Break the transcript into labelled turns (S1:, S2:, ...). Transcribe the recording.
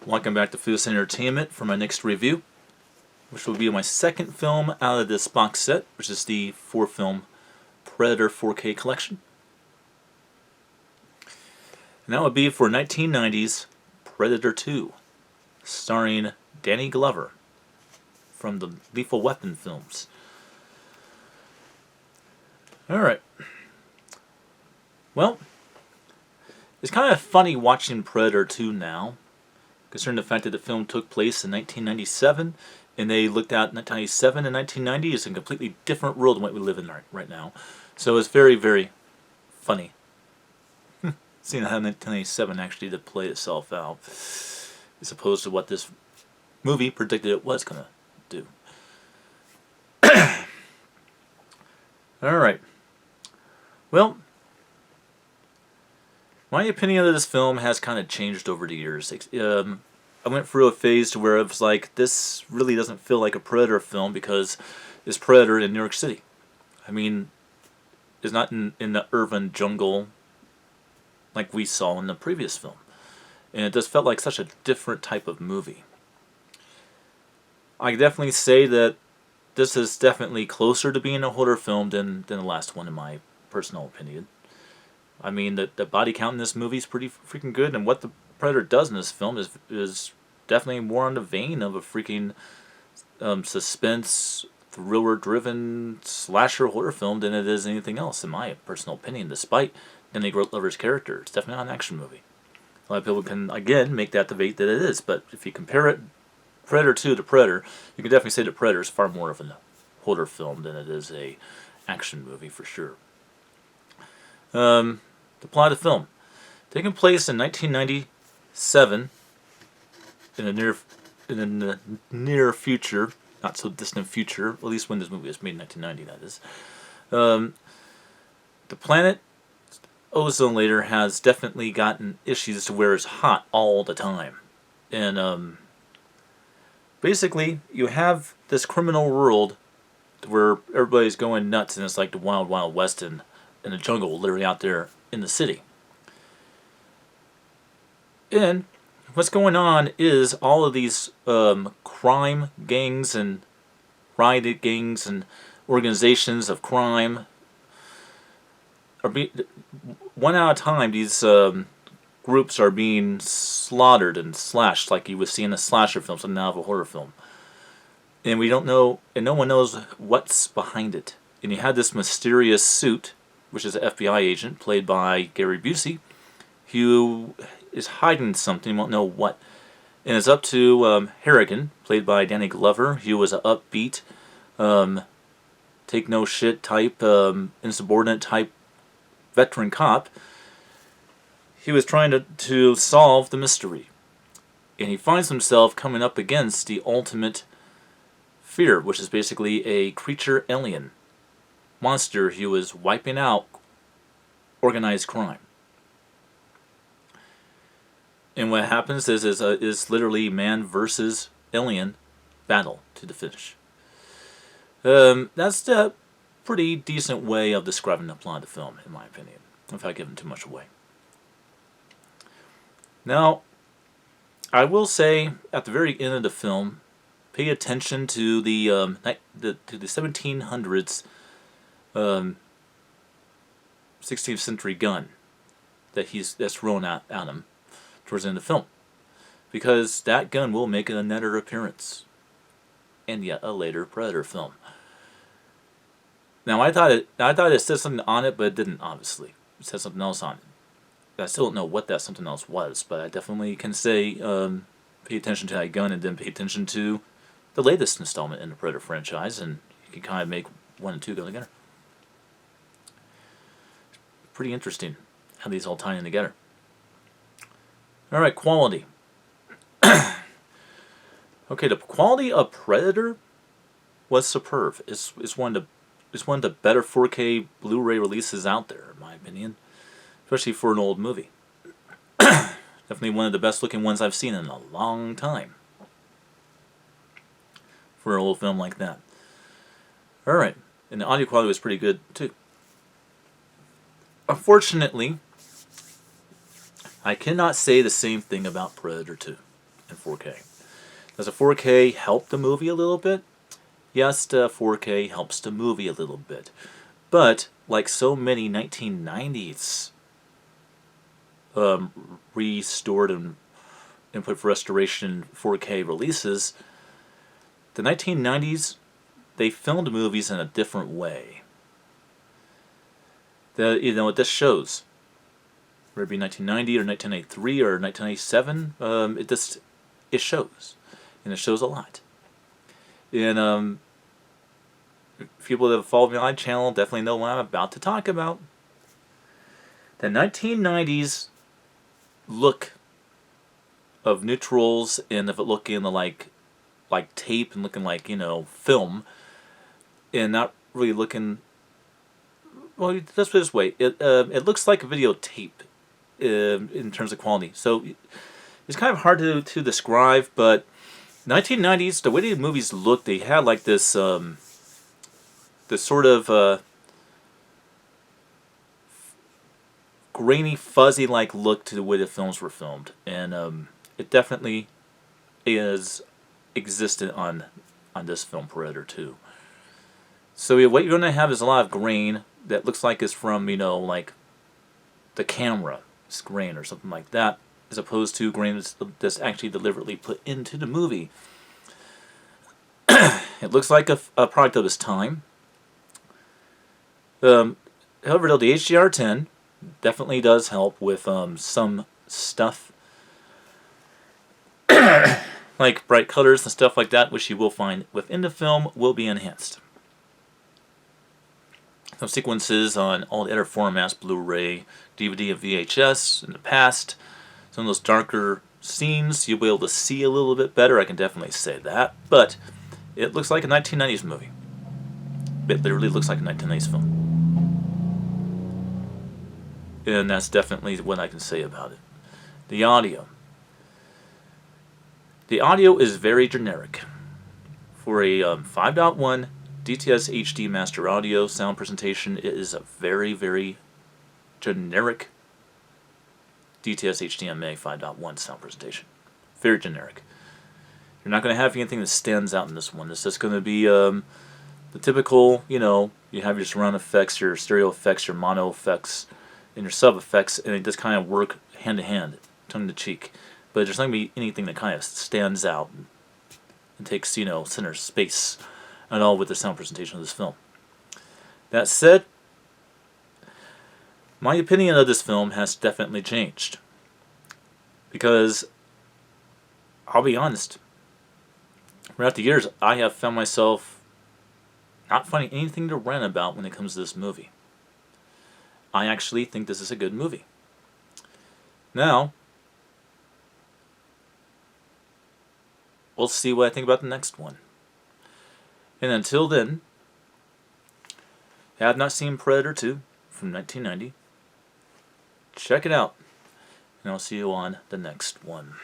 S1: Welcome back to Food Entertainment for my next review, which will be my second film out of this box set, which is the 4-film Predator 4K collection. And that would be for 1990's Predator 2, starring Danny Glover from the Lethal Weapon films. Alright. Well, it's kind of funny watching Predator 2 now, considering the fact that the film took place in 1997, and they looked at 1997 and 1990 as a completely different world than what we live in right now. So it's very, very funny seeing how 1997 actually did play itself out, as opposed to what this movie predicted it was going to do. Alright. Well, my opinion of this film has kind of changed over the years. I went through a phase to where it was like, this really doesn't feel like a Predator film because it's Predator in New York City. I mean, it's not in the urban jungle like we saw in the previous film. And it just felt like such a different type of movie. I definitely say that this is definitely closer to being a horror film than the last one, in my personal opinion. I mean, the body count in this movie is pretty freaking good, and what the Predator does in this film is definitely more on the vein of a freaking suspense, thriller-driven slasher horror film than it is anything else, in my personal opinion, despite Danny Glover's character. It's definitely not an action movie. A lot of people can, again, make that debate that it is, but if you compare it, Predator 2 to Predator, you can definitely say that Predator is far more of a horror film than it is a action movie, for sure. The plot of the film. Taking place in 1997, in the near future, not so distant future, at least when this movie was made in 1990, that is. The planet ozone layer has definitely gotten issues to where it's hot all the time. And basically, you have this criminal world where everybody's going nuts, and it's like the Wild Wild West in the jungle, literally out there in the city. And what's going on is all of these crime gangs and riot gangs and organizations of crime are one at a time. These groups are being slaughtered and slashed, like you would see in a slasher film, something out of a horror film. And we don't know, and no one knows what's behind it. And you have this mysterious suit, which is an FBI agent, played by Gary Busey, who is hiding something, won't know what. And it's up to Harrigan, played by Danny Glover, who was an upbeat, take no shit type, insubordinate type veteran cop. He was trying to solve the mystery. And he finds himself coming up against the ultimate fear, which is basically a creature alien monster who is wiping out organized crime. And what happens is literally man versus alien battle to the finish. That's a pretty decent way of describing the plot of the film, in my opinion, without giving too much away. Now, I will say at the very end of the film, pay attention to the 1700s 16th century gun that's thrown at him towards the end of the film, because that gun will make another appearance in yet a later Predator film. Now I thought it said something on it, but it didn't. Obviously, it said something else on it. I still don't know what that something else was, but I definitely can say pay attention to that gun, and then pay attention to the latest installment in the Predator franchise, and you can kind of make 1 and 2 go together. Pretty interesting how these all tie in together. Alright, quality. Okay, the quality of Predator was superb. It's one of the better 4K Blu-ray releases out there, in my opinion. Especially for an old movie. Definitely one of the best looking ones I've seen in a long time. For an old film like that. Alright, and the audio quality was pretty good too. Unfortunately, I cannot say the same thing about Predator 2. in 4K. Does a 4K help the movie a little bit? Yes, the 4K helps the movie a little bit. But, like so many 1990s restored and input for restoration 4K releases, the 1990s, they filmed movies in a different way. It just shows. Whether it be 1990 or 1983 or 1987, it shows. And it shows a lot. And people that have followed me on my channel definitely know what I'm about to talk about. The 1990s look of neutrals and of it looking like tape and looking like, film, and not really looking, well, let's put it this way, it looks like a videotape in terms of quality. So it's kind of hard to describe, but 1990s, the way the movies looked, they had like this sort of grainy, fuzzy-like look to the way the films were filmed, and it definitely is existent on this film, Predator 2. So what you're going to have is a lot of grain that looks like it's from, like the camera grain or something like that, as opposed to grain that's actually deliberately put into the movie. It looks like a product of its time. However, though, the HDR10 definitely does help with some stuff, like bright colors and stuff like that, which you will find within the film will be enhanced. Some sequences on all the other formats, Blu-ray, DVD, and VHS in the past, some of those darker scenes you'll be able to see a little bit better, I can definitely say that, but it looks like a 1990s movie. It literally looks like a 1990s film. And that's definitely what I can say about it. The audio. The audio is very generic. For a 5.1 DTS HD Master Audio sound presentation, it is a very, very generic DTS HDMA 5.1 sound presentation. Very generic. You're not going to have anything that stands out in this one. It's just going to be the typical, you have your surround effects, your stereo effects, your mono effects, and your sub effects, and it just kind of work hand to hand, tongue to cheek. But there's not going to be anything that kind of stands out and takes, center space at all with the sound presentation of this film. That said, my opinion of this film has definitely changed. Because, I'll be honest, throughout the years, I have found myself not finding anything to rant about when it comes to this movie. I actually think this is a good movie. Now, we'll see what I think about the next one. And until then, I have not seen Predator 2 from 1990. Check it out. And I'll see you on the next one.